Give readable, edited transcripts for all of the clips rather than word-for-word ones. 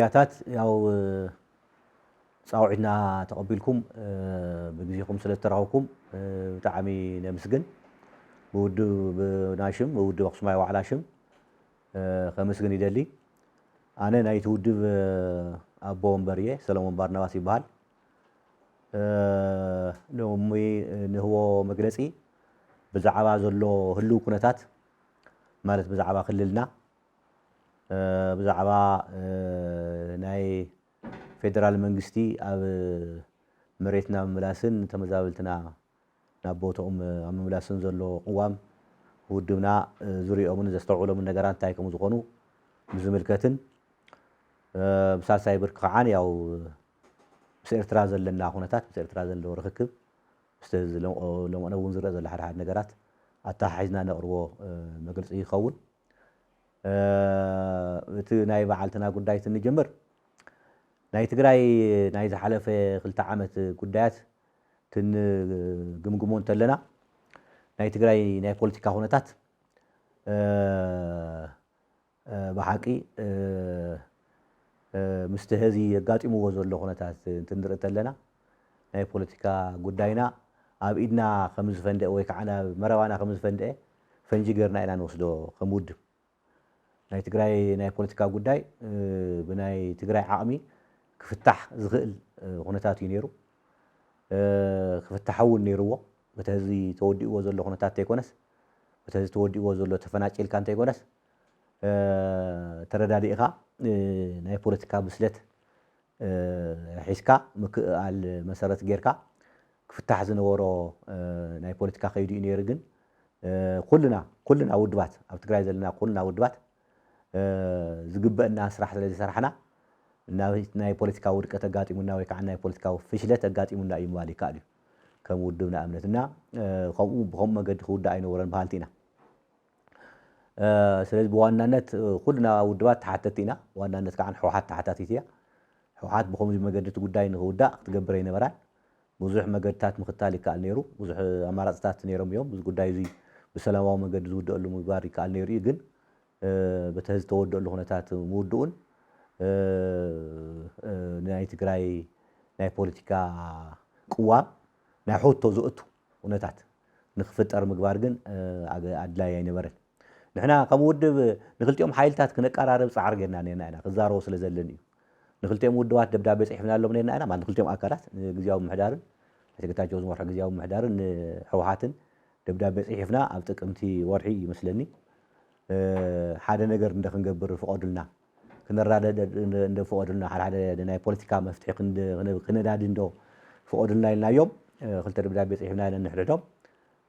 ሚድያታት ያው ጻውዒና ተቀቢልኩም በግዚኹም ስለተራውኩም ብጣዕሚ ነመስግን ብውድብ ብናሽም ብውድብ ኣክሱማይ ዋዕላ ሽም ከመስግን ይደሊ ኣነ ናይቲ ውድብ ኣቦ ወንበር እየ ሰለሞን ባርናባስ ይበሃል ሎሚ ንህቦ መግለፂ ብዛዕባ ዘሎ ህልው ኩነታት ማለት ብዛዕባ ክልልና ብዛዕባ ናይ ፌደራል መንግስቲ ኣብ መሬትና ምምላስን ተመዛበልትና ናብ ቦታኦም ኣብ ምምላስን ዘሎ ቅዋም ውድብና ዙርዮምን ዘስተውዕሎምን ነገራት እንታይ ከም ዝኾኑ ብዝምልከትን ብሳልሳይ ብርኪ ከዓን ያው ምስ ኤርትራ ዘለና ኩነታት ምስ ኤርትራ ዘሎ ርክክብ ለመነ እውን ዝረአ ዘሎ ሓደ ነገራት ኣተሓሒዝና ነቕርቦ መግለፂ ይኸውን እቲ ናይ በዓልትና ጉዳይ እንጀምር ናይ ትግራይ ናይ ዝሓለፈ 2 ዓመት ጉዳያት ግምግሞ እንተለና ናይ ትግራይ ናይ ፖለቲካ ኩነታት ብሓቂ ምስቲ ህዚ ኣጋጢምዎ ዘሎ ኩነታት እንትንርኢ እንተለና ናይ ፖለቲካ ጉዳይና ኣብ ኢድና ከም ዝፈንድአ ወይ ከዓ ናብ መረባና ከም ዝፈንድአ ፈንጂ ገርና ኢና ንወስዶ ከም ውድብ ናይ ትግራይ ናይ ፖለቲካ ጉዳይ ብናይ ትግራይ ዓቕሚ ክፍታሕ ዝኽእል ኩነታት እዩ ነይሩ ክፍታሕ እውን ነይሩዎ በቲ ህዚ ተወዲእዎ ዘሎ ኩነታት እንተይኮነስ በቲ ህዚ ተወዲእዎ ዘሎ ተፈናቂልካ እንተይኮነስ ተረዳዲእኻ ናይ ፖለቲካ ብስለት ሒዝካ ምክኣል መሰረት ጌርካ ክፍታሕ ዝነበሮ ናይ ፖለቲካ ከይዱ እዩ ነይሩ ግን ኩልና ውድባት ኣብ ትግራይ ዘለና ኩልና ውድባት ዝግበአና ስራሕ ስለ ዝሰራሕና ናይ ፖለቲካ ውድቀት ኣጋጢሙና ወይ ከዓ ናይ ፖለቲካዊ ፍሽለት ኣጋጢሙና እዩ ምባል ይከኣል እዩ ከም ውድብና እምነትና ከምኡ ብከምኡ መገዲ ክውዳእ ኣይነበረን በሃልቲ ኢና ስለዚ ብዋናነት ኩልና ውድባት ተሓተቲ ኢና ዋናነት ከዓ ሕወሓት ተሓታቲት እያ ሕወሓት ብከምዚ መገዲ እቲ ጉዳይ ንክውዳእ ክትገብር ኣይነበራን ብዙሕ መገድታት ምክታል ይከኣል ነይሩ ብዙሕ ኣማራፅታት ነይሮም እዮም እዚ ጉዳይ እዚ ብሰላማዊ መገዲ ዝውደአሉ ምግባር ይከኣል ነይሩ እዩ ግን በቲ ህዚ ተወድአሉ ኩነታት ምውድኡን ናይ ትግራይ ናይ ፖለቲካ ቅዋም ናይ ሕቶ ዝእቱ ኩነታት ንክፍጠር ምግባር ግን ኣድላይ ኣይነበረን ንሕና ከም ውድብ ንክልቲኦም ሓይልታት ክነቀራርብ ፃዕሪ ጌርና ነርና ኢና ክዛረቦ ስለ ዘለን እዩ ንክልቲኦም ውድባት ደብዳቤ ፅሒፍና ኣሎም ነርና ኢና ማለት ንክልቲኦም ኣካላት ግዝያዊ ምምሕዳርን ጌታቸው ዝመርሖ ግዝያዊ ምምሕዳርን ሕወሓትን ደብዳቤ ፅሒፍና ኣብ ጥቅምቲ ወርሒ ይመስለኒ ሓደ ነገር እንደክንገብር ፍቀዱልና ክነራደድ እንደፍቀዱልና ሓደ ናይ ፖለቲካ መፍትሒ ክነዳድ እንዶ ፍቀዱልና ኢልናዮም ክልተ ደብዳቤ ፅሒፍና ንሕድዶም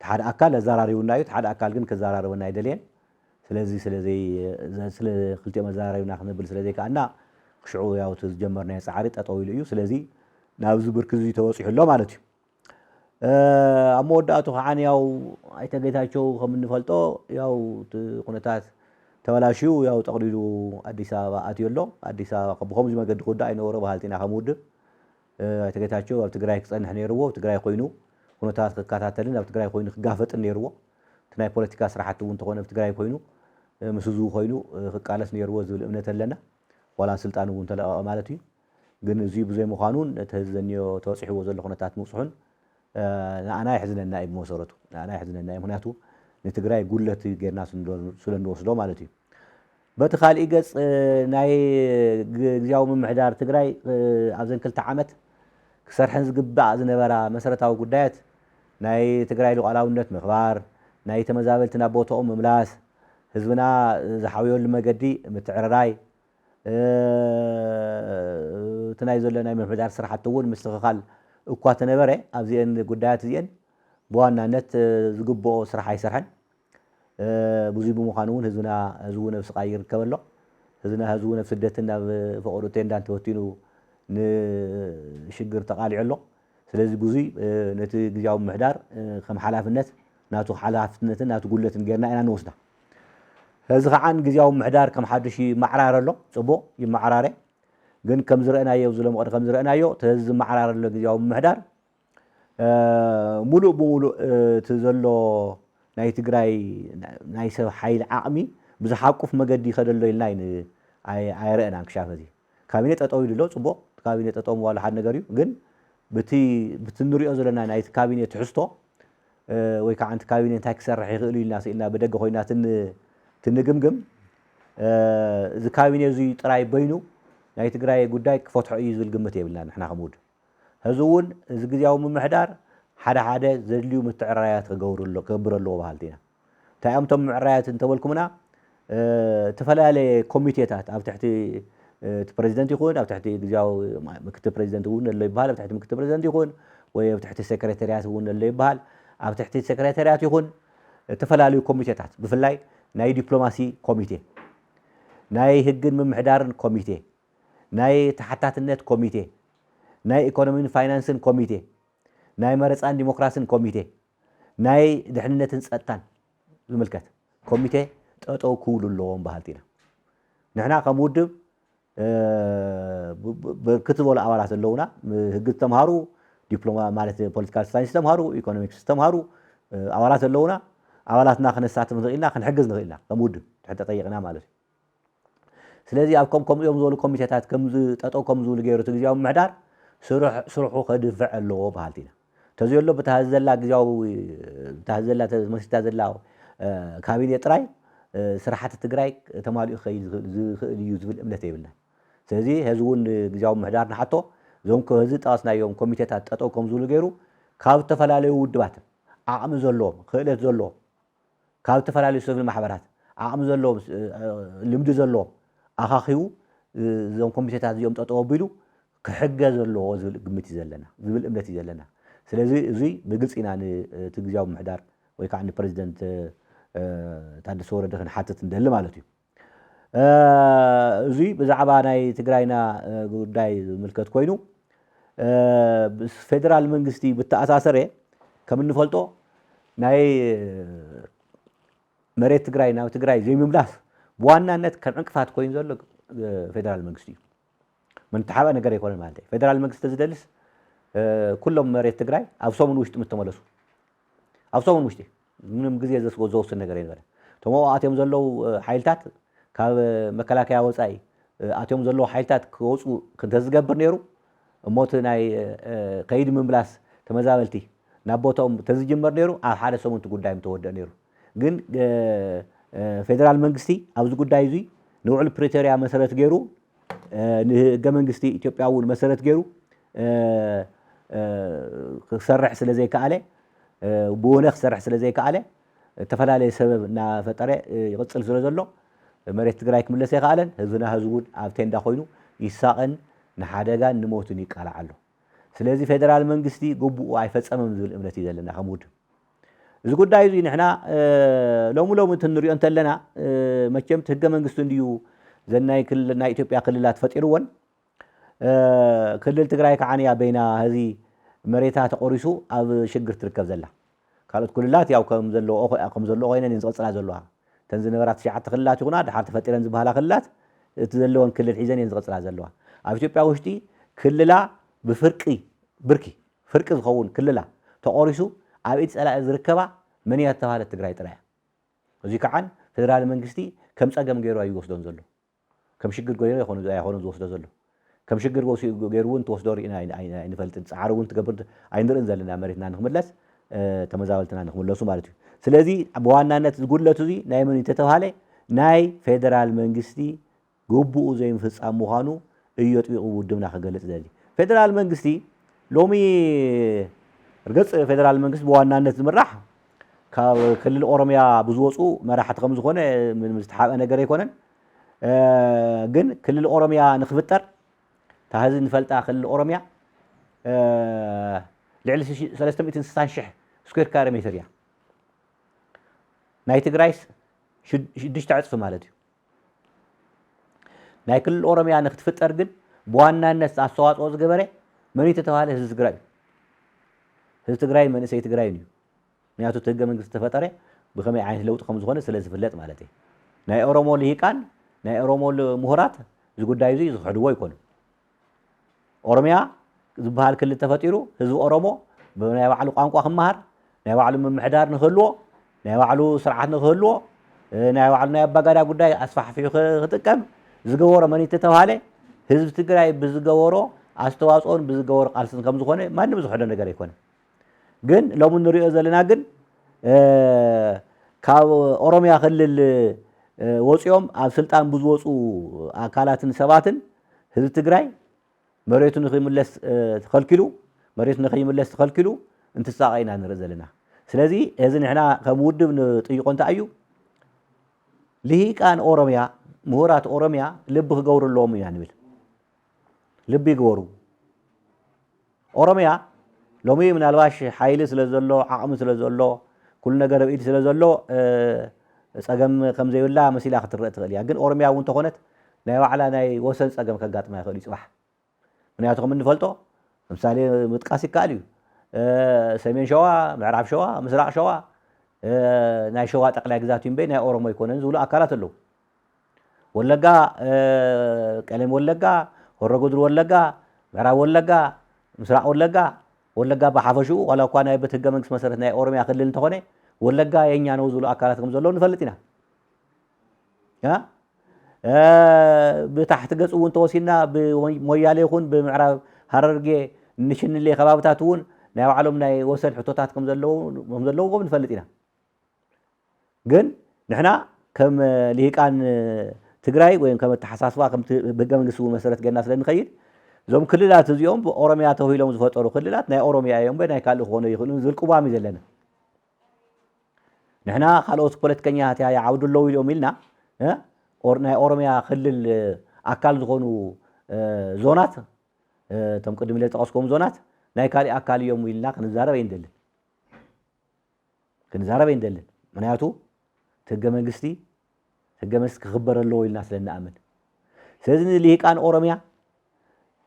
ሓደ ኣካል ኣዘራሪቡና እዩ ሓደ ኣካል ግን ክዘራርበና ኣይደልየን ስለዚ ስለ ክልቲኦም ኣዘራሪቡና ክንብል ስለዘይከኣልና ክሽዑ ያው ዝጀመርናዮ ፃዕሪ ጠጠው ኢሉ እዩ ስለዚ ናብዚ ብርኪ እዚ ተበፂሑ ኣሎ ማለት እዩ ኣብ መወዳእቱ ከዓን ያው ኣይተ ጌታቸው ከም እንፈልጦ ያው ኩነታት ተበላሽዩ ያው ጠቕሊሉ ኣዲስ ኣበባ ኣትዩ ኣሎ ኣዲስ ኣበባ ብከምዚ መገዲ ክውዳእ ኣይነበሮ በሃልቲ ኢና ከም ውድብ ኣይተ ጌታቸው ኣብ ትግራይ ክፀንሕ ነይርዎ ኣብ ትግራይ ኮይኑ ኩነታት ክከታተልን ኣብ ትግራይ ኮይኑ ክጋፈጥን ነይርዎ እቲ ናይ ፖለቲካ ስራሕቲ እውን እንተኾነ ኣብ ትግራይ ኮይኑ ምስ ህዝቡ ኮይኑ ክቃለስ ነይርዎ ዝብል እምነት ኣለና ዋላ ስልጣን እውን ተለቐቐ ማለት እዩ ግን እዚ ብዘይምዃኑን እቲ ህዝበኒዮ ተበፂሕዎ ዘሎ ኩነታት ምውፅሑን ንኣና ይሕዝነና እዩ ብመሰረቱ ንኣና ይሕዝነና እዩ ምክንያቱ ንትግራይ ጉለት ጌርና ስለ ንወስዶ ማለት እዩ በቲ ካልእ ገፅ ናይ ግዝያዊ ምምሕዳር ትግራይ ኣብዘን 2 ዓመት ክሰርሐን ዝግባእ ዝነበራ መሰረታዊ ጉዳያት ናይ ትግራይ ሉዓላውነት ምኽባር ናይ ተመዛበልቲ ናብ ቦታኦም ምምላስ ህዝብና ዝሓውየሉ መገዲ ምትዕርራይ እቲ ናይ ዘሎ ናይ ምምሕዳር ስራሕቲ እውን ምስትኽኻል እኳ ተነበረ ኣብዚአን ጉዳያት እዚአን ብዋናነት ዝግብኦ ስራሕ ኣይሰርሐን ብዙይ ብምዃኑ እውን ህዝብና ህዝቡ ነብሲ ቃይ ይርከብ ኣሎ ህዝቡ ነብሲ ስደትን ናብ ፈቆዱ ቴንዳ ተወቲኑ ንሽግር ተቃሊዑ ኣሎ ስለዚ ብዙይ ነቲ ግዝያዊ ምምሕዳር ከም ሓላፍነት ናቱ ሓላፍነትን ናቱ ጉለትን ጌርና ኢና ንወስዳ ህዚ ከዓን ግዝያዊ ምምሕዳር ከም ሓዱሽ ይመዓራረ ኣሎ ፅቡቕ ይመዓራረ ግን ከም ዝረአናዮ ዝለመቐ ከም ዝረአናዮ ተዚ ዝመዓራረ ኣሎ ግዝያዊ ምምሕዳር ሙሉእ ብሙሉእ እቲ ዘሎ ናይ ትግራይ ናይ ሰብ ሓይሊ ዓቕሚ ብዝሓቁፍ መገዲ ይኸደሎ ኢልና ኣይረአናን ክሻፍ እዚ ካቢኔ ጠጠው ይልሎ ጽቡቕ ካቢኔ ጠጠው ምዋሉ ሓደ ነገር እዩ ግን በቲ ንሪኦ ዘለና ናይቲ ካቢኔ ትሕዝቶ ወይ ከዓንቲ ካቢኔ እንታይ ክሰርሕ ይኽእል ኢልና ስኢልና ብደገ ኮይና ትንግምግም እዚ ካቢኔ እዚ ጥራይ በይኑ ናይ ትግራይ ጉዳይ ክፈትሖ እዩ ዝብል ግምት የብልና ንሕና ከምውድ ህዚ እውን እዚ ግዝያዊ ምምሕዳር ሓደ ዘድልዩ ምትዕርራያት ክገብር ኣለዎ በሃልቲ ኢና እንታይ እዮም እቶም ምዕራያት እንተበልኩምና ተፈላለየ ኮሚቴታት ኣብ ትሕቲ እቲ ፕሬዚደንት ይኹን ኣብ ትሕቲ ግዝያዊ ምክትል ፕሬዚደንት እውን ኣሎ ይበሃል ኣብ ትሕቲ ምክትል ፕሬዚደንት ይኹን ወይ ኣብ ትሕቲ ሴክሬታርያት እውን ኣሎ ይበሃል ኣብ ትሕቲ ሴክሬታርያት ይኹን ተፈላለዩ ኮሚቴታት ብፍላይ ናይ ዲፕሎማሲ ኮሚቴ ናይ ህግን ምምሕዳርን ኮሚቴ ናይ ተሓታትነት ኮሚቴ ናይ ኢኮኖሚን ፋይናንስን ኮሚቴ ናይ መረፃን ዲሞክራሲን ኮሚቴ ናይ ድሕንነትን ፀጥታን ዝምልከት ኮሚቴ ጠጠው ክብሉ ኣለዎም በሃልቲ ኢና ንሕና ከም ውድብ ብርክት ዝበሉ ኣባላት ኣለውና ህጊ ዝተምሃሩ ዲፕሎማ ማለት ፖለቲካል ሳይንስ ዝተምሃሩ ኢኮኖሚክስ ዝተምሃሩ ኣባላት ኣለውና ኣባላትና ክነሳትፍ ንኽእል ኢና ክንሕግዝ ንኽእል ኢና ከም ውድብ ትሕተ ጠይቕና ማለት እዩ ስለዚ ኣብ ከምዚኦም ዝበሉ ኮሚቴታት ከምዚ ጠጠው ከም ዝብሉ ገይሩ እቲ ግዝያዊ ምምሕዳር ስርሑ ከድፍዕ ኣለዎ በሃልቲ ኢና ተዝየሎ ብታህዘላ ግዝያዊ ብታህዘላ ተመስሪታ ዘላ ካቢኔ ጥራይ ስራሓት ትግራይ ተማሊኡ ክኸይድ ዝኽእል እዩ ዝብል እምነት የብልና ስለዚ ህዚ እውን ግዝያዊ ምምሕዳር ንሓቶ እዞም ህዚ ጠቐስናዮም ኮሚቴታት ጠጠው ከም ዝብሉ ገይሩ ካብ ዝተፈላለዩ ውድባት ዓቕሚ ዘለዎም ክእለት ዘለዎም ካብ ዝተፈላለዩ ሲቪል ማሕበራት ዓቕሚ ዘለዎም ልምዲ ዘለዎም ኣኻኺቡ እዞም ኮሚቴታት እዚኦም ጠጠው ኣቢሉ ክሕገዝ ኣለዎ ዝብል ግምት እዩ ዘለና ዝብል እምነት እዩ ዘለና ስለዚ እዚ ብግልፂ ኢና ነቲ ግዝያዊ ምምሕዳር ወይ ከዓ ንፕሬዚደንት ታደሰ ወረደ ክንሓትት እንደሊ ማለት እዩ እዚ ብዛዕባ ናይ ትግራይና ጉዳይ ዝምልከት ኮይኑ ፌደራል መንግስቲ ብተኣሳሰረ ከም እንፈልጦ ናይ መሬት ትግራይ ናብ ትግራይ ዘይምምላስ ብዋናነት ከም ዕንቅፋት ኮይኑ ዘሎ ፌደራል መንግስቲ እዩ ምንተሓበ ነገር ኣይኮነን ማለት እዩ ፌደራል መንግስቲ ዝደልስ ኩሎም መሬት ትግራይ ኣብ ሰሙን ውሽጢ ምተመለሱ ኣብ ሰሙን ውሽጢ ምንም ግዜ ዘወስን ነገር ኣይነበረ እቶም ኣትዮም ዘለው ሓይልታት ካብ መከላከያ ወፃኢ ኣትዮም ዘለው ሓይልታት ክወፁ እንተዝገብር ነይሩ እሞት ናይ ከይዲ ምምላስ ተመዛበልቲ ናብ ቦታኦም ተዝጅመር ነይሩ ኣብ ሓደ ሰሙን እቲ ጉዳይ ምተወድአ ነይሩ ግን ፌደራል መንግስቲ ኣብዚ ጉዳይ እዚ ንውዕል ፕሪቶሪያ መሰረት ገይሩ ንህገ መንግስቲ ኢትዮጵያ እውን መሰረት ገይሩ ክሰርሕ ስለ ዘይከኣለ ብወነ ክሰርሕ ስለ ዘይከኣለ ተፈላለየ ሰበብ እናፈጠረ ይቕፅል ስለ ዘሎ መሬት ትግራይ ክምለስ ኣይከኣለን ህዝብና ህዝቡ እውን ኣብ ቴንዳ ኮይኑ ይሳቐን ንሓደጋን ንሞትን ይቃላዕ ኣሎ ስለዚ ፌደራል መንግስቲ ግቡኡ ኣይፈፀመም ዝብል እምነት እዩ ዘለና ከም ውድብ እዚ ጉዳይ እዚ ንሕና ሎሚ እንሪኦ እንተለና መቸም ህገ መንግስቲ እንድዩ ዘናይ ክልል ናይ ኢትዮጵያ ክልላት ፈጢሩወን ክልል ትግራይ ከዓንያ በይና ህዚ መሬታ ተቆሪሱ ኣብ ሽግር ትርከብ ዘላ ካልኦት ክልላት ያው ከም ዘለዎ ኮይነን ዝቕፅላ ዘለዋ ተን ዝነበራ 9 ክልላት ይኹና ድሓር ተፈጢረን ዝበሃላ ክልላት እቲ ዘለወን ክልል ሒዘን እየን ዝቕፅላ ዘለዋ ኣብ ኢትዮጵያ ውሽጢ ክልላ ብፍርቂ ፍርቂ ዝኸውን ክልላ ተቆሪሱ ኣብ ኢድ ፀላኢ ዝርከባ መን እያ ተባሃለት ትግራይ ጥራይ እዚ ከዓን ፌደራል መንግስቲ ከም ፀገም ገይሩ ይወስዶን ዘሎ ከም ሽግር ገይሩ ኣይኮነ ዝወስዶ ዘሎ ከም ሽግር ገይሩ እውን ትወስዶ ርኢና ኣይንፈልጥን ፃዕሪ እውን ትገብር ኣይንርእን ዘለና መሬትና ንክምለስ ተመዛበልትና ንክምለሱ ማለት እዩ ስለዚ ብዋናነት ዝጉድለቱ እዚ ናይ መን ተተባሃለ ናይ ፌደራል መንግስቲ ግቡኡ ዘይምፍፃም ምዃኑ እዩ ጥቢቑ ውድብና ክገልፅ ዘሊ ፌደራል መንግስቲ ሎሚ ርግፅ ፌደራል መንግስቲ ብዋናነት ዝምራሕ ካብ ክልል ኦሮምያ ብዝወፁ መራሕቲ ከም ዝኾነ ምንም ዝተሓበ ነገር ኣይኮነን ግን ክልል ኦሮምያ ንክፍጠር ታህዚ ንፈልጣ ክልል ኦሮምያ ልዕሊ 360,000 ስኩዌር ካሬ ሜትር እያ ናይ ትግራይስ 6 ዕፅፊ ማለት እዩ ናይ ክልል ኦሮምያ ንክትፍጠር ግን ብዋናነት ኣስተዋፅኦ ዝገበረ መን ተባሃለ ህዝቢ ትግራይ ህዝቢ ትግራይ መንእሰይ ትግራይ እዩ ምክንያቱ እቲ ህገ መንግስቲ ተፈጠረ ብከመይ ዓይነት ለውጢ ከም ዝኾነ ስለ ዝፍለጥ ማለት እዩ ናይ ኦሮሞ ልሂቃን ናይ ኦሮሞ ምሁራት እዚ ጉዳይ እዚ ዝሕድዎ ይኮኑ ኦሮምያ ዝበሃል ክልል ተፈጢሩ ህዝቢ ኦሮሞ ብናይ ባዕሉ ቋንቋ ክመሃር ናይ ባዕሉ ምምሕዳር ንክህልዎ ናይ ባዕሉ ስርዓት ንክህልዎ ናይ ባዕሉ ናይ ኣባጋዳ ጉዳይ ኣስፋሕፊሑ ክጥቀም ዝገበሮ መን ተባሃለ ህዝብ ትግራይ ብዝገበሮ ኣስተዋጽኦን ብዝገበሮ ቃልስን ከም ዝኾነ ማንም ዝሕዶ ነገር ኣይኮነ ግን ሎሙ ንሪኦ ዘለና ግን ካብ ኦሮሚያ ክልል ወፂኦም ኣብ ስልጣን ብዝወፁ ኣካላትን ሰባትን ህዝቢ ትግራይ መሬቱ ንኸይምለስ ተኸልኪሉ እንትሳቀይና ንርኢ ዘለና ስለዚ እዚ ንሕና ከም ውድብ ንጥይቆ እንታይ እዩ ልሂቃን ኦሮሚያ ምሁራት ኦሮሚያ ልቢ ክገብሩ ኣለዎም ኢና ንብል ልቢ ይግበሩ ኦሮሚያ ሎሚ ምናልባሽ ሓይሊ ስለ ዘሎ ዓቕሚ ስለ ዘሎ ኩሉ ነገር ኣብ ኢድ ስለ ዘሎ ፀገም ከም ዘይብላ መሲላ ክትረአ ትኽእል እያ ግን ኦሮሚያ እውን ተኾነት ናይ ባዕላ ናይ ወሰን ፀገም ከጋጥማ ይኽእል እዩ ፅባሕ ምክንያቱ ከም እንፈልጦ ለምሳሌ ምጥቃስ ይከኣል እዩ ሰሜን ሸዋ ምዕራብ ሸዋ ምስራቅ ሸዋ ናይ ሸዋ ጠቅላይ ግዛት እዩ እምበይ ናይ ኦሮሞ ይኮነን ዝብሉ ኣካላት ኣለዉ ወለጋ ቀለም ወለጋ ሆሮ ጉዱሩ ወለጋ ምዕራብ ወለጋ ምስራቅ ወለጋ ብሓፈሽኡ ዋላ እኳ ናይ ቤት ህገ መንግስቲ መሰረት ናይ ኦሮሚያ ክልል እንተኾነ ወለጋ የኛ ነው ዝብሉ ኣካላት ከም ዘለዉ ንፈልጥ ኢና ብታሕቲ ገፅ እውን ተወሲድና ብሞያሌ ይኹን ብምዕራብ ሃረርጌ ንሽንሌ ከባብታት እውን ናይ ባዕሎም ናይ ወሰን ሕቶታት ከም ዘለውዎም ንፈልጥ ኢና ግን ንሕና ከም ልሂቃን ትግራይ ወይ ከም ተሓሳስባ ከም ብህገ መንግስቲ መሰረት ገና ስለ ንኸይድ እዞም ክልላት እዚኦም ብኦሮሚያ ተባሂሎም ዝፈጠሩ ክልላት ናይ ኦሮሚያ እዮም ናይ ካልእ ክኾኑ ይኽእሉ ዝብል ቅዋም እዩ ዘለና ንሕና ካልኦት ፖለቲከኛታት ይዓውዱ ኣለዉ ኢሎም ኢልና ናይ ኦሮሚያ ክልል ኣካል ዝኾኑ ዞናት እቶም ቅድም ኢለ ዝጠቐስኩም ዞናት ናይ ካሊእ ኣካል እዮም ኢልና ክንዛረብ ኣይንደልን ምክንያቱ ህገ መንግስቲ ክኽበር ኣለዎ ኢልና ስለንኣምን ስለዚ ንልሂቃን ኦሮሚያ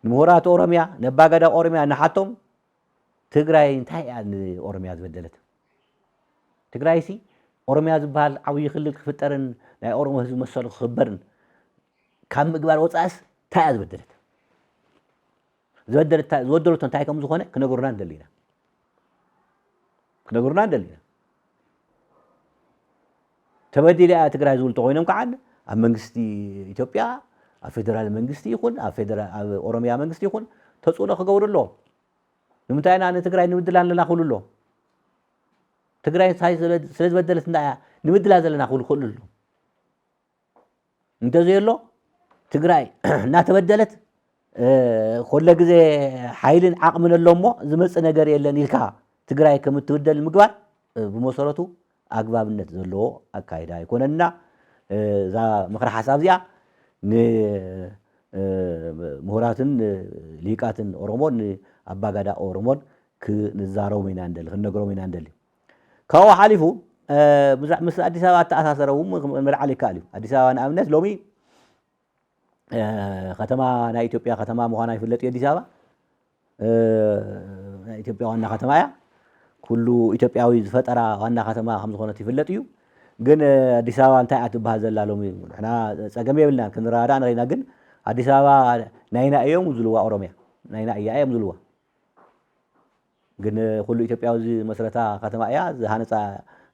ንምሁራት ኦሮሚያ ነባገዳ ኦሮሚያ ንሓቶም ትግራይ እንታይ እያ ንኦሮሚያ ዝበደለት ትግራይ ሲ ኦሮሚያ ዝበሃል ዓብዪ ክልል ክፍጠርን ናይ ኦሮሞ ህዝቢ መሰሉ ክኽበርን ካብ ምግባር ወፃእስ እንታይ እያ ዝበደለቶ እንታይ ከም ዝኾነ ክነግሩና ንደሊ ኢና ተበዲለ እያ ትግራይ ዝብሉ ተኮይኖም ከዓ ኣብ መንግስቲ ኢትዮጵያ ኣብ ፌደራል መንግስቲ ይኹን ኣብ ኦሮሚያ መንግስቲ ይኹን ተፅዕኖ ክገብሩ ኣለዎም ንምንታይ ኢና ንትግራይ ንምድላን ኣለና ክብሉ ኣለዎም ትግራይ ስለ ዝበደለት እንታይ እያ ንምድላን ዘለና ክብሉ ክእሉ ኣለዎም እንተዘየሎ ትግራይ እናተበደለት ኩለ ግዜ ሓይልን ዓቕምን ኣሎ እሞ ዝመፅእ ነገር የለን ኢልካ ትግራይ ከም እትብደል ምግባር ብመሰረቱ ኣግባብነት ዘለዎ ኣካይዳ ኣይኮነና እዛ ምክሪ ሓሳብ እዚኣ ንምሁራትን ሊቃትን ኦሮሞን ንኣባጋዳ ኦሮሞን ክንዛረቦም ኢና ንደሊ ክንነግሮም ኢና ንደሊ ካብኡ ሓሊፉ ምስ ኣዲስ ኣበባ ተኣሳሰረ እውን መልዓል ይከኣል እዩ ኣዲስ ኣበባ ንኣብነት ሎሚ ከተማ ናይ ኢትዮጵያ ከተማ ምዃና ይፍለጥ እዩ ኣዲስ ኣበባ ናይ ኢትዮጵያ ዋና ከተማ እያ ኩሉ ኢትዮጵያዊ ዝፈጠራ ዋና ከተማ ከም ዝኾነት ይፍለጥ እዩ ግን ኣዲስ ኣበባ እንታይ እያ ትበሃል ዘላ ሎሚ ንሕና ፀገም የብልና ክንረዳእ ንኽእልና ግን ኣዲስ ኣበባ ናይና እዮም ዝብልዋ ኦሮሚያ ናይና እያ እዮም ዝብልዋ ግን ኩሉ ኢትዮጵያዊ ዝመስረታ ከተማ እያ ዝሃነፃ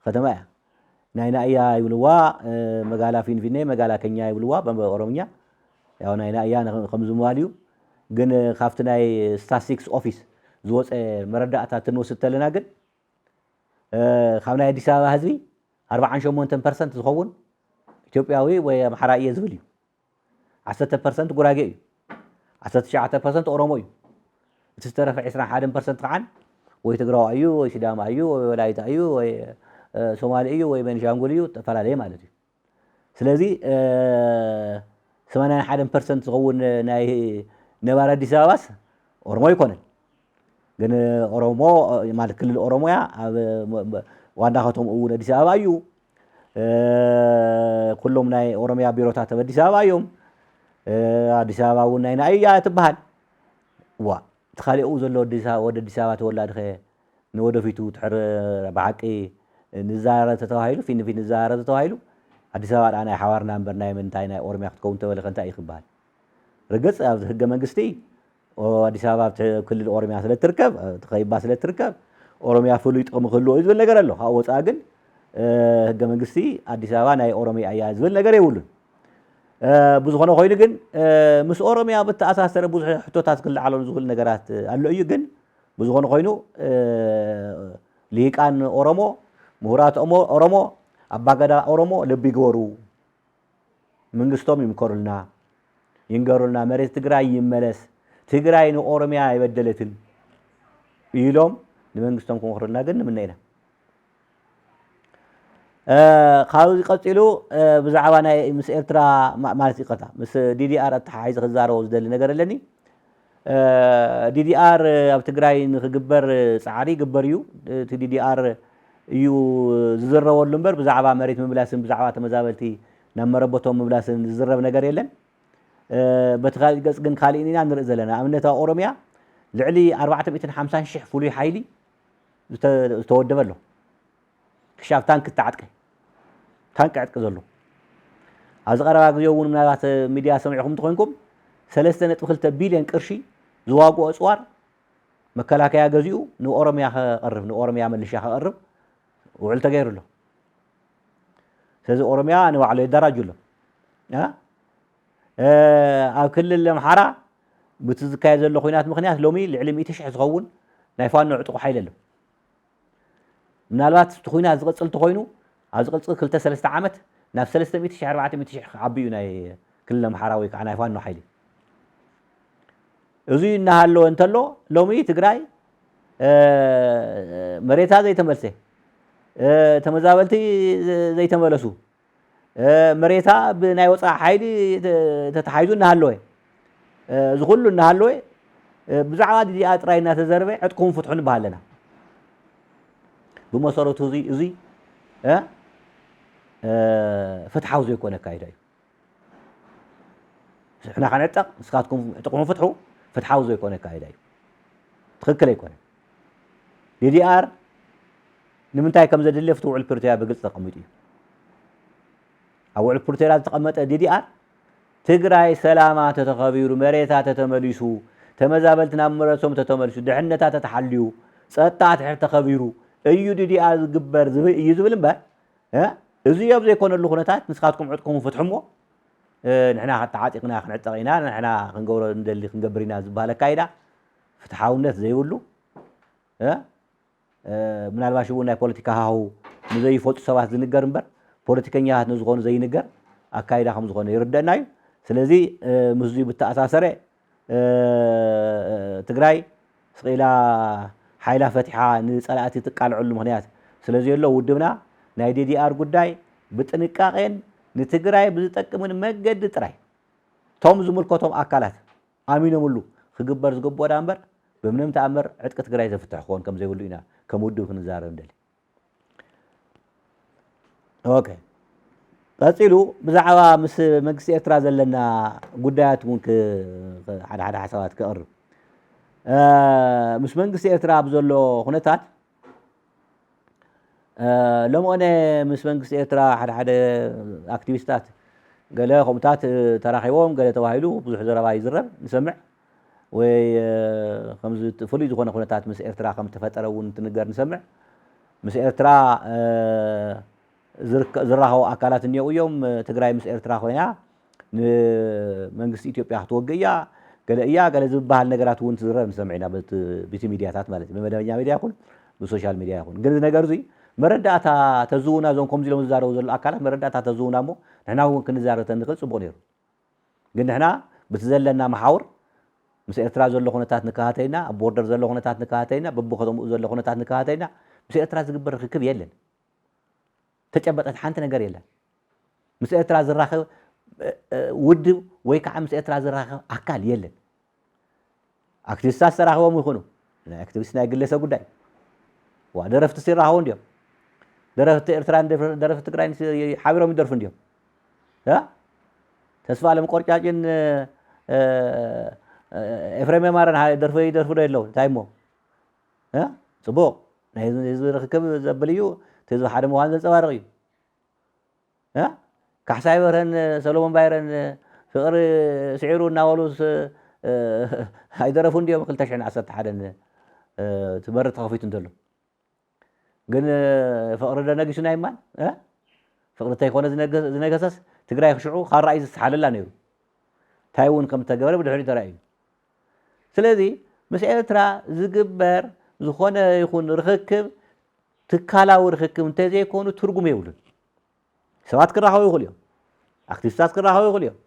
ከተማ እያ ናይና እያ ይብልዋ መጋላ ፊንፊኔ መጋላ ከኛ ይብልዋ በኦሮምኛ ያው ናይና እያ ከም ዝምባል እዩ ግን ካብቲ ናይ ስታቲስቲክስ ኦፊስ ዝወፀ መረዳእታት እንወስድ ተለና ግን ካብ ናይ ኣዲስ ኣበባ ህዝቢ 48% ዝኸውን ኢትዮጵያዊ ወይ ኣምሓራ እየ ዝብል እዩ 10% ጉራጌ እዩ 19% ኦሮሞ እዩ እቲ ዝተረፈ 21% ከዓ ወይ ትግራዋ እዩ ወይ ሲዳማ እዩ ወይ ወላይታ እዩ ወይ ሶማሊ እዩ ወይ ቤንሻንጉል እዩ ተፈላለየ ማለት እዩ ስለዚ 81% ዝኸውን ናይ ነባር ኣዲስ ኣበባስ ኦሮሞ ይኮነን ግን ኦሮሞ ማለት ክልል ኦሮሞያ ኣብ ዋና ከተማ እውን ኣዲስ ኣበባ እዩ ኩሎም ናይ ኦሮሚያ ቢሮታት ኣብ ኣዲስ ኣበባ እዮም ኣዲስ ኣበባ እውን ናይና እያ ትበሃል ዋ እቲ ካሊኡ ዘሎ ወደ ኣዲስ ኣበባ ተወላዲ ኸ ንወደፊቱ ትሕር ብሓቂ ንዛረበ ተባሂሉ ፊንፊን ንዛረበ ተባሂሉ ኣዲስ ኣበባ ዳ ናይ ሓባርና እምበር ናይ ምንታይ ናይ ኦሮሚያ ክትከውን ተበለኸ እንታይ እዩ ክበሃል ርግፅ ኣብ ህገ መንግስቲ ኣዲስ ኣበባ ክልል ኦሮሚያ ስለትርከብ ተኸይባ ስለትርከብ ኦሮሚያ ፍሉይ ጥቕሚ ክህልዎ እዩ ዝብል ነገር ኣሎ ካብኡ ወፃኢ ግን ህገ መንግስቲ ኣዲስ ኣበባ ናይ ኦሮሚያ እያ ዝብል ነገር የብሉን ብዝኾነ ኮይኑ ግን ምስ ኦሮምያ ብተኣሳሰረ ብዙሕ ሕቶታት ክለዓለሉ ዝኽእል ነገራት ኣሎ እዩ ግን ብዝኾነ ኮይኑ ልሂቃን ኦሮሞ ምሁራት ኦሮሞ ኣባገዳ ኦሮሞ ልቢ ይግበሩ መንግስቶም ይምከሩልና ይንገሩልና መሬት ትግራይ ይመለስ ትግራይ ንኦሮምያ አይበደለትን ኢሎም ንመንግስቶም ክመክሩልና ግን ንምነይና ካብዚ ቀፂሉ ብዛዕባ ናይ ምስ ኤርትራ ማለት ይቀጣ ምስ ዲዲአር ኣተሓሒዝ ክዛረቦ ዝደሊ ነገር ኣለኒ ዲዲአር ኣብ ትግራይ ንክግበር ፃዕሪ ይግበር እዩ እቲ ዲዲአር እዩ ዝዝረበሉ እምበር ብዛዕባ መሬት ምምላስን ብዛዕባ ተመዛበልቲ ናብ መረበቶም ምምላስን ዝዝረብ ነገር የለን በቲ ካልእ ገፅ ግን ካልእ ኢና ንርኢ ዘለና ኣብነት ኦሮምያ ልዕሊ 450,000 ፍሉይ ሓይሊ ዝተወደበ ኣሎ ክሻብ ታንክ ተዓጥቂ ታንክ ዕጥቂ ዘሎ ኣብዚ ቀረባ ግዜ እውን ምናልባት ሚድያ ሰሚዕኩም እንትኮንኩም 3.2 ቢልዮን ቅርሺ ዝዋግኦ እፅዋር መከላከያ ገዚኡ ንኦሮምያ ከቅርብ ንኦሮምያ መልሻ ከቅርብ ውዕል ተገይሩሎ ስለዚ ኦሮምያ ንባዕሉ ይደራጁ ኣሎ ኣብ ክልል ኣምሓራ በቲ ዝካየድ ዘሎ ኩናት ምክንያት ሎሚ ልዕሊ 100,000 ዝኸውን ናይ ፋኖ ዕጡቕ ሓይሊ ኣሎ ምናልባት እቲ ኩናት ዝቕፅል እንተኮይኑ ኣብ ዝቕፅል 2-3 ዓመት ናብ 300,000 400,000 ዓብዩ ናይ ክልል ኣምሓራ ወይ ከዓ ናይ ፋኖ ሓይሊ እዚ እናሃለወ እንተሎ ሎሚ ትግራይ መሬታ ዘይተመልሰ ተመዛበልቲ ዘይተመለሱ መሬታ ብናይ ወፃእ ሓይሊ ተተሓይዙ እናሃለወ እዚ ኩሉ እናሃለወ ብዛዕባ ዲዲኣ ጥራይ እናተዘረበ ዕጥቁም ፍትሑ ንበሃል ኣለና ብመሰረቱ እዚ ፍትሓዊ ዘይኮነ ኣካይዳ እዩ ንሕና ከንዕጠቕ ንስካትኩም ዕጥቁም ፍትሑ ፍትሓዊ ዘይኮነ ኣካይዳ እዩ ትክክል ኣይኮነ ዲዲኣር ንምንታይ ከም ዘድልየ ፍቲ ውዕል ፕሪቶርያ ብግልፂ ተቐሚጡ እዩ ኣብ ውዕል ፕሪቶርያ ዝተቐመጠ ዲዲኣር ትግራይ ሰላማ ተተኸቢሩ መሬታ ተተመሊሱ ተመዛበልቲ ናብ መሬቶም ተተመሊሱ ድሕነታ ተተሓልዩ ፀጥታ ተኸቢሩ እዩ ዲዲኣር ዝግበር እዩ ዝብል እምበር እዚ ኣብ ዘይኮነሉ ኩነታት ንስኻትኩም ዕጥቁም ፍትሑ እሞ ንሕና ተዓጢቕና ክንዕጠቕ ኢና ንሕና ክንገብሮ ንደሊ ክንገብር ኢና ዝበሃል ኣካይዳ ፍትሓውነት ዘይብሉ ምናልባሽ እውን ናይ ፖለቲካ ሃሁ ንዘይፈልጡ ሰባት ዝንገር እምበር ፖለቲከኛታት ንዝኾኑ ዘይንገር ኣካይዳ ከም ዝኾነ ይርደአና እዩ ስለዚ ምስዚ ብተኣሳሰረ ትግራይ ስቂላ ሓይላ ፈቲሓ ንፀላእቲ ትቃልዐሉ ምክንያት ስለዚ ኣሎ ውድብና ናይ ዲዲኣር ጉዳይ ብጥንቃቄን ንትግራይ ብዝጠቅምን መገዲ ጥራይ ቶም ዝምልከቶም ኣካላት ኣሚኖምሉ ክግበር ዝግብኦ ዳ እምበር ብምንም ተኣምር ዕጥቂ ትግራይ ዘፍትሕ ክኾን ከም ዘይብሉ ኢና ከም ውድብ ክንዛረብ ንደሊ ኦኬ ቀፂሉ ብዛዕባ ምስ መንግስቲ ኤርትራ ዘለና ጉዳያት እውን ሓደ ሓሳባት ክቐርብ ምስ መንግስቲ ኤርትራ ብዘሎ ኩነታት ለምኦነ ምስ መንግስቲ ኤርትራ ሓደ ኣክቲቪስታት ገለ ከምኡታት ተራኺቦም ገለ ተባሂሉ ብዙሕ ዘረባ ይዝረብ ንሰምዕ ወይ ከምዚ ፍሉይ ዝኾነ ኩነታት ምስ ኤርትራ ከም ተፈጠረ እውን ትንገር ንሰምዕ ምስ ኤርትራ ዝራኸቡ ኣካላት እኒአው እዮም ትግራይ ምስ ኤርትራ ኮይና ንመንግስቲ ኢትዮጵያ ክትወግእ እያ ገለ እያ ገለ ዝበሃል ነገራት እውን ትዝረብ ንሰምዕ ኢና በቲ ሚድያታት ማለት እዩ ብመደበኛ ሚድያ ይኹን ብሶሻል ሚድያ ይኹን ግን ነገር እዚ መረዳእታ ተዝውና እዞም ከምዚ ኢሎም ዝዛረቡ ዘሎ ኣካላት መረዳእታ ተዝውና እሞ ንሕና እውን ክንዛረብ ተንኽእል ፅቡቅ ነይሩ ግን ንሕና በቲ ዘለና መሓውር ምስ ኤርትራ ዘሎ ኩነታት ንከታተይና ኣብ ቦርደር ዘሎ ኩነታት ንከታተይና በብከተምኡ ዘሎ ኩነታት ንከታተይና ምስ ኤርትራ ዝግበር ርክክብ የለን ተጨበጠት ሓንቲ ነገር የለን ምስ ኤርትራ ዝራኸብ ውድብ ወይ ከዓ ምስ ኤርትራ ዝራኸብ ኣካል የለን ኣክቲቪስታት ዝተራኸቦም ይኹኑ ናይ ኣክቲቪስት ናይ ግለሰብ ጉዳይ ዋ ደረፍቲ ሲራኸቡ እንዲዮም ደረፍቲ ኤርትራን ደረፍቲ ትግራይ ሓቢሮም ይደርፉ እንዲዮም ተስፋ ለመቆርጫጭን ኤፍሬም የማረን ደርፎ ይደርፉ ዶ የለው እንታይ እሞ ፅቡቅ ናይ ህዝቢ ርክክብ ዘብል እዩ تزو حدا موان زنصبارق እዩ ካሕሳይ በረን ሰሎሞን ባይረን ፍቅሪ ስዒሩ እናወሉስ ኣይደረፉ እንዲዮም 2011 ትመርት ተኸፊቱ እንተሎ ግን ፍቅሪ ደነጊሱና ይማን ፍቅሪ እንተይኮነ ዝነገሰስ ትግራይ ክሽዑ ካራይ ዝስሓለላ ነይሩ ታይውን ከም ተገበረ ብድሕሪ ተራእዩ ስለዚ ምስ ኤርትራ ዝግበር ዝኾነ ይኹን ርክክብ ትካላዊ ርክክብ እንተዘይኮኑ ትርጉም የብሉን ሰባት ክራኸቡ ይኽእሉ እዮም ኣክቲቪስታት ክራኸቡ ይኽእሉ እዮም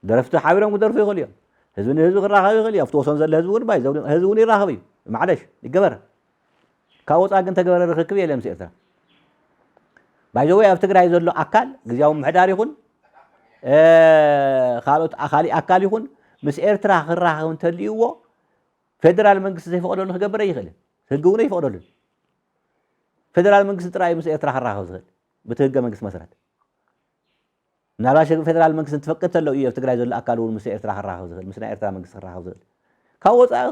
ደረፍቲ ሓቢሮም ክደርፉ ይኽእሉ እዮም ህዝቢ ንህዝቢ ክራኸቡ ይኽእል እዩ ኣብቲ ወሰን ዘሎ ህዝቢ እውን ባይ ህዝቢ እውን ይራኸብ እዩ ማዕለሽ ይገበር ካብ ወፃ ግን ተገበረ ርክክብ የለን ምስ ኤርትራ ባይዘወይ ኣብ ትግራይ ዘሎ ኣካል ግዜያዊ ምሕዳር ይኹን ካሊእ ኣካል ይኹን ምስ ኤርትራ ክራኸብ እንተልይዎ ፌደራል መንግስቲ ዘይፈቅደሉ ክገብረ ይኽእል ህጊ እውን ይፈቅደሉ ፌደራል መንግስቲ ጥራይ ምስ ኤርትራ ክራኸብ ዝኽእል በቲ ህገ መንግስቲ መሰረት ምናልባሽ ፌደራል መንግስቲ እንትፈቅድ ተለው እዩ ኣብ ትግራይ ዘሎ ኣካል እውን ምስ ኤርትራ ክራኸብ ዝኽእል ምስ ናይ ኤርትራ መንግስቲ ክራኸብ ዝኽእል ካብ ወፃኢ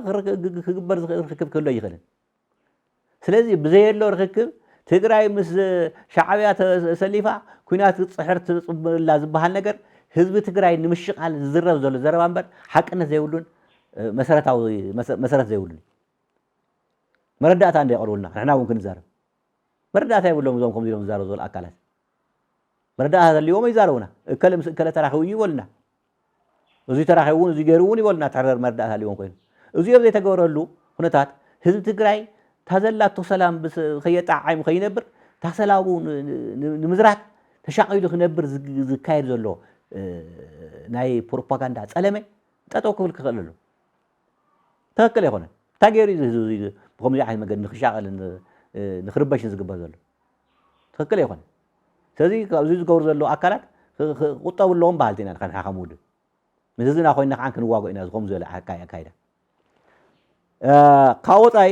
ክግበር ዝኽእል ርክክብ ክህሎ ይኽእልን ስለዚ ብዘየሎ ርክክብ ትግራይ ምስ ሻዕብያ ተሰሊፋ ኩናት ፅሕር ትፅብላ ዝበሃል ነገር ህዝቢ ትግራይ ንምሽቃል ዝዝረብ ዘሎ ዘረባ እምበር ሓቅነት ዘይብሉን መሰረት ዘይብሉን መረዳእታ እንዳይቀርቡልና ንሕና እውን ክንዛረብ መረዳእታ የብሎም እዞም ከምዚ ኢሎም ዝዛረቡ ዘሎ ኣካላት መረዳእታ ዘለዎም ይዛረቡና እከለ ምስ እከለ ተራኺቡ ይበሉና እዙይ ተራኺቡ እውን እዙይ ገይሩ እውን ይበሉና ትሕረር መረዳእታ ኣለዎም ኮይኑ እዚኦም ዘይተገበረሉ ኩነታት ህዝቢ ትግራይ ታዘላቶ ሰላም ከየጣዓይሙ ከይነብር ታሰላሙ ንምዝራት ተሻቂሉ ክነብር ዝካየድ ዘሎ ናይ ፕሮፓጋንዳ ፀለመ ጠጠው ክብል ክኽእል ኣሎ ትክክል ኣይኮነን እንታይ ገይሩ እዩ ብከምዚ ዓይነት መንገዲ ንክሻቀልን ንክርበሽን ዝግበር ዘሎ ትክክል ኣይኮነን ስለዚ ኣብዚ ዝገብሩ ዘለዉ ኣካላት ክቁጠቡ ኣለዎም ባህልቲ ኢና ንሕና ከም ውድብ ምስ ህዝብና ኮይና ከዓ ክንዋግኦ ኢና ከምኡ ዝበለ ኣካይዳ ካብ ወፃኢ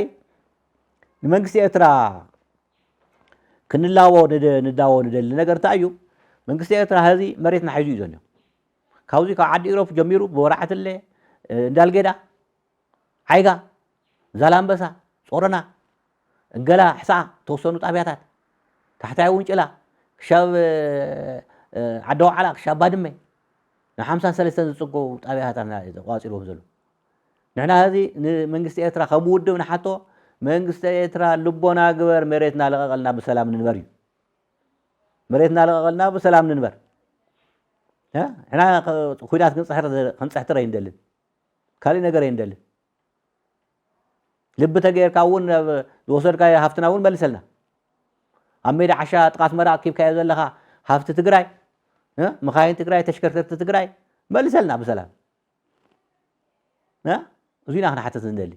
ንመንግስቲ ኤርትራ ክንላዎ ንዳዎ ንደሊ ነገር እንታይ እዩ መንግስቲ ኤርትራ ህዚ መሬትና ሒዙ እዩ ዘሎ ካብዚ ካብ ዓዲ ኢሮፕ ጀሚሩ ብወራዕትለ እንዳልጌዳ ዓይጋ ዛላምበሳ ጾረና እንገላ ሕሳዓ ተወሰኑ ጣብያታት ታሕታይ ውንጭላ ክሻብ ዓዲ ዋዕላ ክሻብ ባድመ ን53 ዝፅጉ ጣብያታት ተቋፂሮም ዘሎ ንሕና ህዚ ንመንግስቲ ኤርትራ ከም ውድብ ንሓቶ መንግስቲ ኤርትራ ልቦና ግበር መሬትና ለቀቀልና ብሰላም ንንበር እዩ መሬትና ለቀቀልና ብሰላም ንንበር ሕና ኩናት ክንፅሕትር ኣይንደልን ካሊእ ነገር ኣይንደልን ልቢ ተገይርካ እውን ዝወሰድካዮ ሃፍትና እውን መልሰልና ኣብ ሜዳ ዓሻ ጥቃት መራቅ ኪብካዮ ዘለካ ሃፍቲ ትግራይ መኻይን ትግራይ ተሽከርከርቲ ትግራይ መልሰልና ብሰላም እዙ ኢና ክንሓትት ንደሊ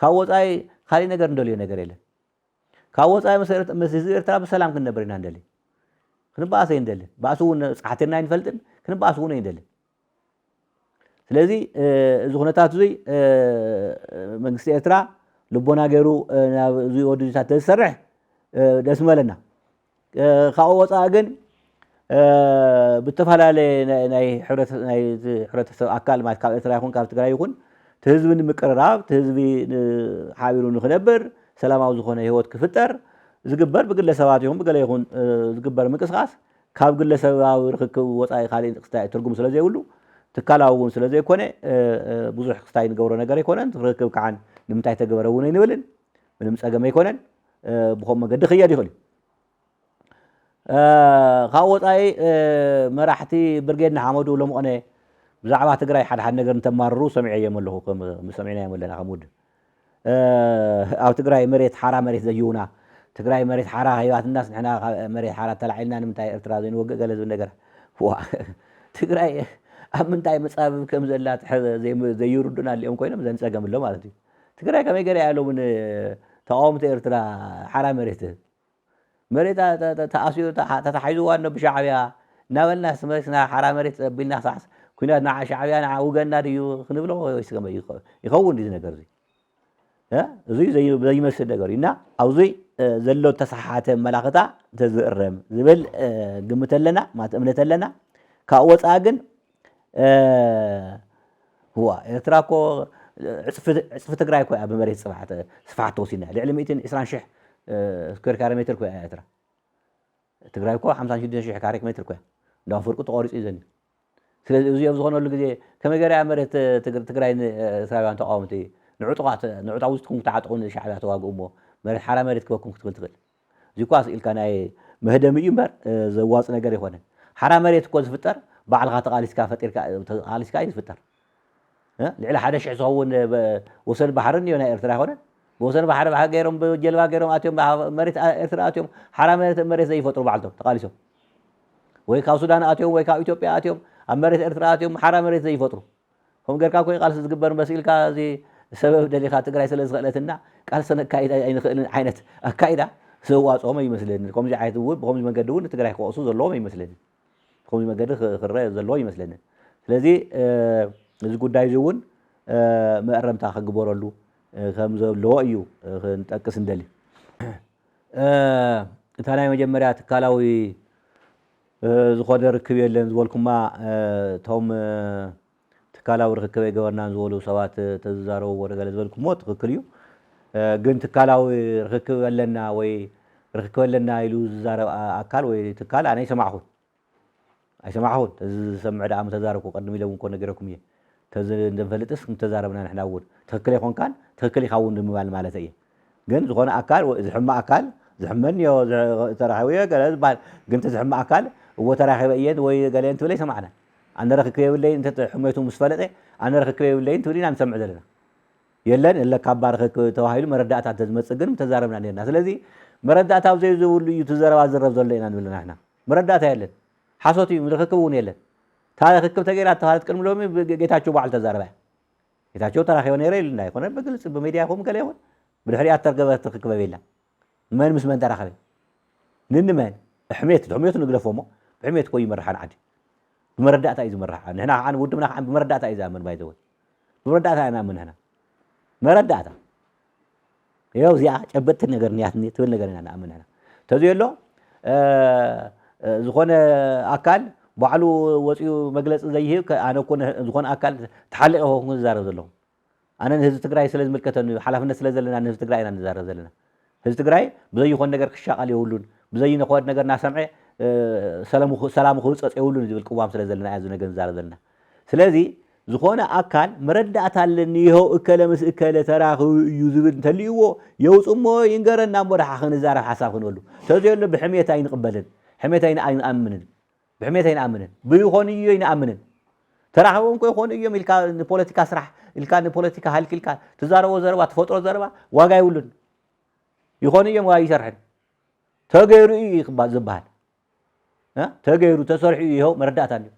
ካብ ወፃኢ ካሊእ ነገር እንደልዮ ነገር የለን ካብ ወፃኢ ምስ ህዝቢ ኤርትራ ብሰላም ክንነብር ኢና እንደሊ ክንበኣስ ኣይንደልን ባእሲ እውን ፀሓትርና ኣይንፈልጥን ክንበኣስ እውን ኣይንደልን ስለዚ እዚ ኩነታት እዙይ መንግስቲ ኤርትራ ልቦና ገይሩ ናብ እዚ ወዲታት ተዝሰርሕ ደስ መለና ካብኡ ወፃኢ ግን ብተፈላለየ ናይ ሕብረተሰብ ኣካል ማለት ካብ ኤርትራ ይኹን ካብ ትግራይ ይኹን ህዝቢ ንምቅርራብ ህዝቢ ሓቢሩ ንክነብር ሰላማዊ ዝኾነ ህይወት ክፍጠር ዝግበር ብግለሰባት ይኹን ብገለ ይኹን ዝግበር ምንቅስቃስ ካብ ግለሰባዊ ርክክብ ወፃኢ ካሊእ ክስታይ ትርጉም ስለ ዘይብሉ ትካላዊ እውን ስለ ዘይኮነ ብዙሕ ክስታይ ንገብሮ ነገር ኣይኮነን ርክክብ ከዓ ንምንታይ ተገበረ እውን ኣይንብልን ምንም ፀገም ኣይኮነን ብከምኡ መገዲ ክየድ ይኽእል እዩ ካብ ወፃኢ መራሕቲ ብርጌድና ሓመዱ ለምቆነ ብዛዕባ ትግራይ ሓደ ነገር እንተማርሩ ሰሚዐዮም ኣለኹ ሰሚዕናዮም ኣለና ከም ውድብ ኣብ ትግራይ መሬት ሓራ መሬት ዘይውና ትግራይ መሬት ሓራ ከይባትናስ ንሕና መሬት ሓራ ተላዒልና ንምንታይ ኤርትራ ዘይንወግእ ገለ ዝብል ነገር ትግራይ ኣብ ምንታይ መፃብብ ከም ዘላ ዘይርዱና ኣሊኦም ኮይኖም ዘንፀገም ኣሎ ማለት እዩ ትግራይ ከመይ ገለ ያለውን ተቃወምቲ ኤርትራ ሓራ መሬት መሬት ተኣስዩ ተታሒዝዋ ኖ ብሻዕብያ እናበልና ስመስና ሓራ መሬት ፀቢልና ሳዕስ ኩናት ንዓ ሻዕብያ ንዓ ውገና ድዩ ክንብሎ ወይስ ከመይ ይኸውን እዚ ነገር እዙይ ዘይመስል ነገር እዩ እና ኣብዙይ ዘሎ ተሰሓሓተ መላኽታ ተዝእረም ዝብል ግምት ኣለና ማለት እምነት ኣለና ካብ ወፃኢ ግን ኤርትራ እኮ ዕፅፊ ትግራይ ኮ ብመሬት ስፍሓት ተወሲድና ልዕሊ 120,000 ስኩዌር ካሬ ሜትር ኮ ኤርትራ ትግራይ እኮ 56,000 ካሬ ሜትር ኮ እንዳው ፍርቁ ተቆሪፁ ይዘኒ ስለዚ እዚ ኣብ ዝኾነሉ ግዜ ከመይ ገይራ መሬት ትግራይ ኤርትራውያን ተቃወምቲ ንዕጡቃ ውስጥኩም ተዓጥቁን ሻዕብያ ተዋግኡ እሞ መሬት ሓራ መሬት ክበኩም ክትብል ትኽእል እዚ እኳ ኢልካ ናይ መህደም እዩ እምበር ዘዋፅ ነገር ይኮነን ሓራ መሬት እኮ ዝፍጠር بعلها تقاليسكا فتيركا تقاليسكا يفطر لعل حدا شيء زون وصل بحرن يونا إرترا هون وصل بحر غيرهم بجلوا غيرهم أتيهم مريت إرترا أتيهم حرام مريت زي فطروا بعضهم تقاليسهم ويكا السودان أتيهم ويكا إثيوبيا أتيهم مريت إرترا أتيهم حرام مريت زي فطروا هم غير كاكوي قال سزقبر بس إلكا زي سبب دليل تقراي سلز غلتنا قال سنه كايدا عينت كايدا سوا صوم يመስለኒ ከምዚ ዓይነት ውብ ከምዚ መንገዲ እውን ትግራይ ክወቅሱ ዘለዎም ይመስለኒ ከምዚ መንገዲ ክረአ ዘለዎ ይመስለኒ ስለዚ እዚ ጉዳይ እዚ እውን መእረምታ ክግበረሉ ከም ዘለዎ እዩ ክንጠቅስ እንደሊ እታ ናይ መጀመርያ ትካላዊ ዝኮነ ርክብ የለን ዝበልኩማ ቶም ትካላዊ ርክብ ይገበርናን ዝበሉ ሰባት ተዛረቡ ወረገለ ዝበልኩሞ ትክክል እዩ ግን ትካላዊ ርክብ የለና ወይ ርክብ የለና ኢሉ ዝዛረብ አካል ወይ ትካል ኣነ ኣይሰማዕኹን ዝሰምዕ ዳኣ ተዛረብኩ ቀድም ኢሎም እኮ ነገረኩም እየ ተዝ እንደፈልጥስ ተዛረብና ንሕና እውን ትክክል ይኮንካን ትክክል ይኸውን ንምባል ማለት እየ ግን ዝኾነ አካል ዝሕማ አካል ዝሕመንዮ ተራኺበዮ ገለ ዝባል ግን ተዝሕማ አካል እዎ ተራኺበ እየን ወይ ገለ እንትብል ይሰማዕና ኣነ ረክብ የብለይ እንተ ሕመቱ ምስ ፈለጠ ኣነ ረክብ የብለይ እንትብል ኢና ንሰምዕ ዘለና የለን እለ ካብ ባርክ ተዋሂሉ መረዳእታት ዝመጽእ ግን ተዛረብና ነርና ስለዚ መረዳእታ ኣብ ዘይዝብሉ እዩ ተዘረባ ዝረብ ዘሎ ኢና ንብልና ንሕና መረዳእታ የለን ሓሶት እዩ ርክብ እውን የለን ታሪክብ ተገይራ ተባለት ቅድሚ ሎሚ ጌታቸው በዓል ተዛረባ ጌታቸው ተራኺበ ነይረ ኢልና ይኮነ በግልጽ በሚድያኩም ገለ ይሆን ብድሕሪኣ ተርገበት ትክክበ የላ መን ምስ መን ተራኸበ ንንመን ሕሜቱ ንግለፎሞ ብሕሜት ኮይ ይመርሓን ዓዲ بمردات أيز مرة نحن عن ودنا عن بمردات أيز أمن بايدوي بمردات أنا أمن هنا مردات يوزيا جبت النجار نياتني تقول النجار أنا أمن هنا تزيل له زخون أكل بعلو وسيو مجلس زيه أنا أكون زخون أكل تحلق هو من زار زلهم أنا نهز تقرأي سلز ملكة حلف الناس سلز لنا نهز تقرأي أنا زار زلنا هز تقرأي بزي يخون نجار كشاق عليه يقولون بزي نخوات نجار ناس سمعه سلام خلص يقولون يجيب القوام سلز لنا عايزون نجار زار زلنا سلزي زخون أكل مردات اللي هو أكل مس أكل تراخ يوزبن تليو يوز أمه ينقر النام ورح خن زار حساب خنولو تزيل له بحمية عين قبلن حمية عين أمنن بحمية عين أمنن بيخون يين أمنن تراهم كوي خون يوم الكا البوليتيكا سرح الكا البوليتيكا هالك الكا تزاروا وزاروا تفوتوا زاروا واقع يقولون يخون يوم واقع يسرحن تغيروا يخبز زبال ها تغيروا تسرحوا يهو مردات عنده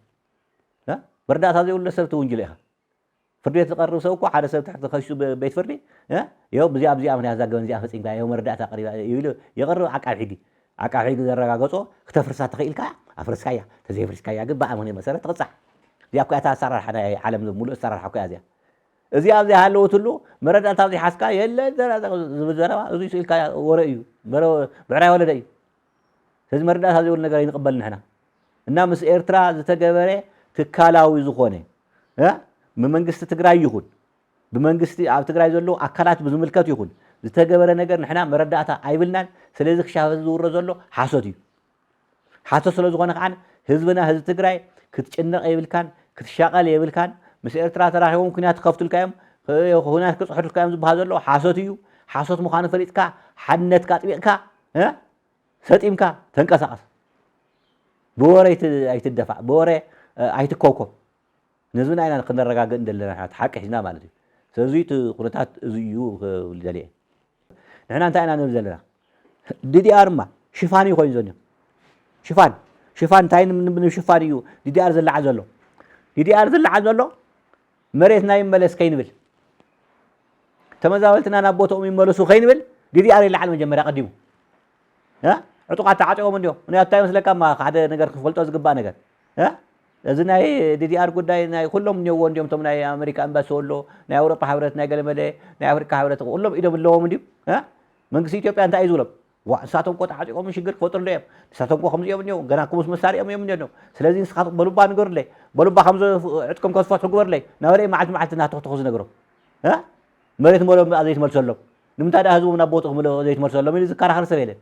ها مردات هذا يقول لسه تونجلها فردي تقرر سوكو على سبب تحت خشوا بيت فردي ها يهو بزي من هذا جون زي أفسين يهو مردات قريبا يقولوا يقرروا عقار حدي عقار حدي زرقا قصو اختفرسات تخيل كا أفرسكايا تزي فرسكايا قد بقى من مسألة تقصح زي أكو أتأثر حدا عالم ملو أثر حكوا زي زي أبزي هالو تلو مردات هذه حسكا يلا زرا زي سيل كا ورأيو بعراه ولا داي هذه مردات هذه يقول نقدر نقبل نحنا الناس إيرترا زتجبره تكالاوي زخونه ها بمنجست تجراي يكون بمنجست أو تجراي زلوا أكلات بزملكات يكون زتجبره نقدر نحنا مرداتها عيبلنا سلزق شاف زور زلوا حاسودي حاسس سلز زخونه عن حزبنا حزب تجراي كتشنق يبل كان كتشاقل يبل كان مس إيرترا تراهم ممكن يتخفتوا الكلام هناك كصحوا الكلام زب هذا له حاسوتيو حاسوت مخانف فريتك حنتك طبيعك ها ستيمك تنقسقس بوري ايتدفع بوري ايتكوكو نزمنا اينا كنرغاغ እንደለና حق حنا ማለት እዩ ስለዚ ቁርታት እዚዩ ልደልየ ንሕና እንታይ ኢና ንብል ዘለና ዲዲአርማ ሽፋን ይኮን ዘሎ ሽፋን እንታይ ምን ሽፋን እዩ ዲዲአር ዘለዓ ዘሎ ዲዲአር ዘለዓ ዘሎ መሬትና ይመለስ ከይንብል ተመዛወልትና ናቦቶም ይመለሱ ከይንብል ዲዲአር ይልዓል መጀመርያ ቀዲሙ ها عطوقات تعاطيهم اليوم انا اتاي مسلك ما حد ነገር ክፈልጦ ዝግባ ነገር ها እዚ ናይ ዲዲአር ጉዳይ ናይ ሁሉም ነው ወንድም ቶም ናይ አሜሪካ ኤምባሲ ወሎ ናይ አውሮፓ ህብረት ናይ ገለመለ ናይ አፍሪካ ህብረት ሁሉም ኢዶም ለዎም እንዲ ها መንግስት ኢትዮጵያ እንታይ ይዙሎም ዋሳቶም ቆጣ ዓጢቆም ሽግር ፈጥሩ ለየም ሳቶም ቆ ከምዚኦም ነው ገና ኩሙስ መሳሪኦም እዮም ነው ስለዚህ ንስኻት በሉባ ነገር ለይ በሉባ ከምዘ ዕጥቆም ከስፋት ግበር ለይ ናበለ ማዓልትና ተኽተኹዝ ነገሮም ها መሬት ሞሎም አዘይት መልሰሎም ንምንታይ ዳ ህዝቡ ናቦጥም ዘይት መልሰሎም ኢሉ ዝካራኸር ሰብ የለን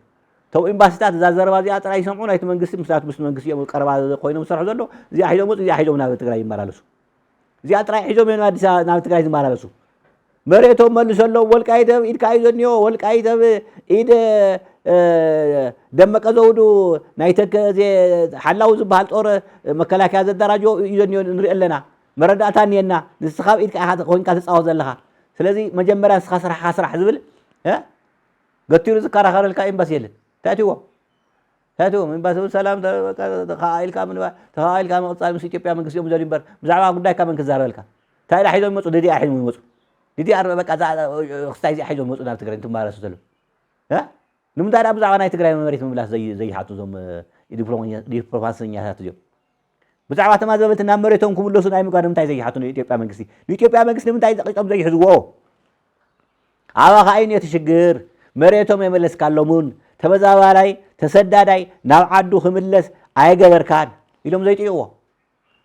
تو إمباسيتات زازربا زي أطلع يسمعون أيت منقسم مسات بس منقسم يوم قربا خوينا مسرح زلوا زي حيجوم نابت تقرأي مارالسو زي أطلع حيجوم ينو أديسا نابت تقرأي مارالسو مريتهم ملسلوا والكايدة إيد كايدنيو والكايدة إيد ደመቀ ዘውዱ ናይ ተከዜ ሓላው ዝበሃል ጦር መከላከያ ዘደራጆ ይዘን ንሪኢ ኣለና መረዳእታ እኒአና ንስኻ ኢድካ ኮይንካ ትፃወት ዘለኻ ስለዚ መጀመርያ ንስኻ ስራሕካ ስራሕ ዝብል ገቲሩ ዝከራኸረልካ ኤምባሲ የለን ታእትዎ ኤምባሲ ሰላም ተኻኢልካ ምንባር ተኻኢልካ መቕፃል ምስ ኢትዮጵያ መንግስቲ እዮም ዘልዩ እምበር ብዛዕባ ጉዳይካ መን ክዛረበልካ እንታይ ኢላ ሒዞም ይመፁ DDR ሒዞም ይመፁ DDR በቃ ክስታይ እዚኣ ሒዞም ይመፁ ናብ ትግራይ እንትመላለሱ ዘለዉ ንምንታይ ዳ ብዛዕባ ናይ ትግራይ መሬት ምምላስ ዘይሓቱ እዞም ዲፕሎማስኛታት እዚኦም ብዛዕባ ተማዘበልቲ ናብ መሬቶም ክምለሱ ናይ ምግባር ንምንታይ ዘይሓቱ ንኢትዮጵያ መንግስቲ ንኢትዮጵያ መንግስቲ ንምንታይ ዘቂጦም ዘይሕዝዎ ኣባኻ ዓይን የትሽግር መሬቶም የመለስካሎሙን ተመዛባላይ ተሰዳዳይ ናብ ዓዱ ክምለስ ኣይገበርካን ኢሎም ዘይጥይቕዎ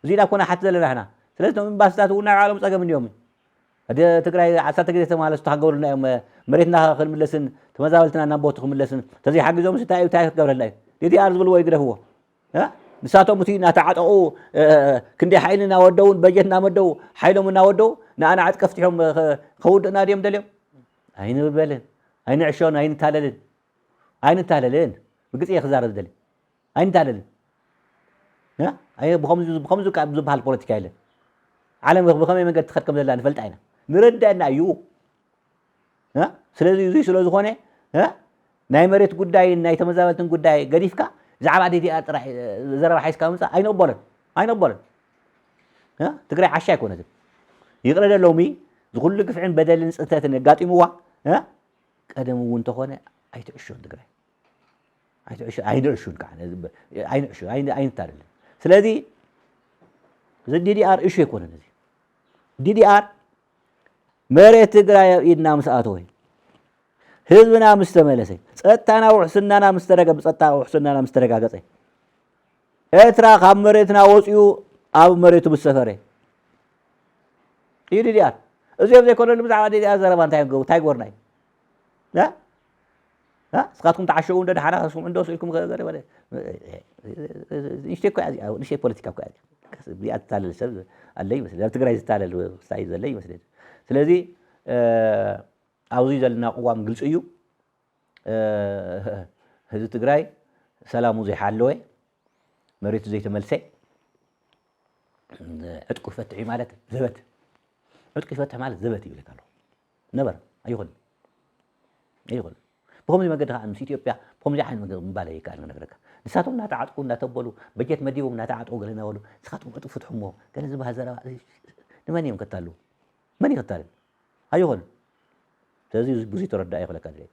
እዚና ኮና ሓቲ ዘለና ሕና ስለዚ ቶም ኤምባሲታት እውን ናይ ባዕሎም ፀገም እኒኦም ትግራይ 10 ግዜ ተመላለሱ ተሃገበሉና እዮም መሬትና ክንምለስን ተመዛበልትና ናብ ቦቱ ክምለስን ተዘይሓጊዞም እንታይ ክገብረልና እዩ DDR ዝብልዎ ይግደፍዎ ንሳቶም እቲ እናተዓጠቑ ክንደይ ሓይሊ እናወደውን በጀት እናመደው ሓይሎም እናወደው ንኣና ዓጥቂ ፍትሖም ከውድእና ድዮም ደልዮም ኣይንበልን ኣይንዕሾን ኣይንታለልን ብግፅ እየ ክዛረብ ደሊ ኣይንታለልን ብከምዚ ዝበሃል ፖለቲካ የለን ዓለም ብከመይ መንገዲ ትኸድ ከም ዘላ ንፈልጥ ኢና ንረዳእና እዩ ስለዚ እዙይ ስለ ዝኾነ ናይ መሬት ጉዳይ ናይ ተመዛበልትን ጉዳይ ገዲፍካ ብዛዕባ DDR ጥራሕ ዘረባ ሓይስካ ምምፃእ ኣይነቕበሎን ትግራይ ዓሻ ኣይኮነትን ይቕለደ ሎሚ ዝኩሉ ግፍዕን በደልን ፅንተትን ኣጋጢምዋ ቀደም እውን እንተኾነ ኣይትዕሾን ትግራይ ኣይንዕሹን ከዓ ኣይንታደልን ስለዚ እዚ DDR እሹ ኣይኮነን እዚ DDR መሬት ትግራይ ኢድና ምስ ኣተወ ህዝብና ምስ ተመለሰ ፀጥታና ውሕስናና ምስ ተረጋገፀ ኤርትራ ካብ መሬትና ወፂኡ ኣብ መሬቱ ምስ ሰፈረ እዩ DDR እዚኦም ዘይኮነሉ ብዛዕባ DDR ዘረባ እንታይ ገበርና እዩ እስካትኩም ተዓሸጉ እንደ ደሓና ንስኩም እንዶ ስኢልኩም ንእሽተይ ፖለቲካ እኳ እዚኣ ዝታለል ሰብ ኣለ ይመስል ኣብ ትግራይ ዝታለል ክሳይ ዘለ ይመስል ስለዚ ኣብዚ ዘለና ቅዋም ግልፂ እዩ ህዝቢ ትግራይ ሰላሙ ዘይሓለወ መሬቱ ዘይተመልሰ ዕጥቁ ይፈትሕ ማለት ዘበት ዕጥቁ ይፈትሕ ማለት ዘበት ይብለካ ኣለሁ ነበረ ኣይኮንን ብከምዚ መንገዲ ከዓ ምስ ኢትዮጵያ ብከምዚ ዓይነት መንገዲ ምባል ይከኣል ነገረካ ንሳቶም እናተዓጥቁ እናተበሉ በጀት መዲቦም እናተዓጥቁ ገለ እናበሉ ንስኻትኩም ዕጡቅ ፍትሑ እሞ ገለ ዝበሃል ዘረባ ንመን እዮም ከተልው መን ይኸታልን ኣይኮንን ስለዚ ብዙ ተረዳእ ይኽእለካ ድለ